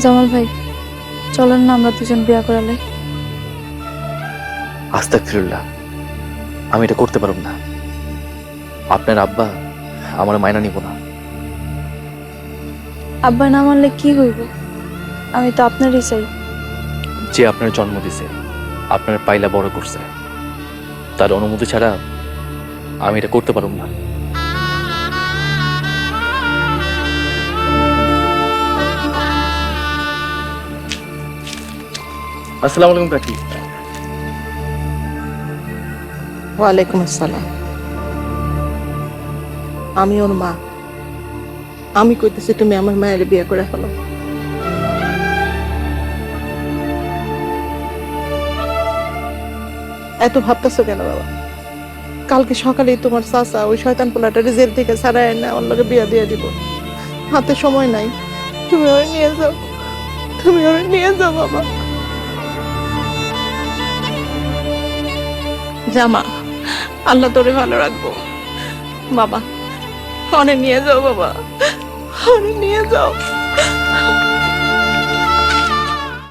জামাল ভাই, চলেন না আমরা দুজন বিয়া করালে। আস্তাগফিরুল্লাহ, আমি এটা করতে পারব না। আপনার আব্বা আমার মাইনা নিব না। আব্বা না মানলে কি হইব? আমি তো আপনারই চাই। যে আপনার জন্ম দিছে, আপনার পাইলা বড় করছে, তার অনুমতি ছাড়া আমি এটা করতে পারব না। আসসালামু আলাইকুম কাকি। ওয়ালাইকুম আসসালাম। আমি ওর মা। আমি কইতেছি তুমি আমার মায়ের বিয়ে করে ফেলো। এত ভাবতেছো কেন বাবা? কালকে সকালেই তোমার চাচা ওই শয়তান পোলাটারে জেল থেকে ছাড়াই না ওর লগে বিয়ে দিয়ে দিব। হাতে সময় নাই, তুমি ওরে নিয়ে যাও। তুমি ওরে নিয়ে যাও বাবা। জামা, আল্লাহ তোরে ভালো রাখবো বাবা। অনে নিয়ে যাও বাবা, অনে নিয়ে যাও।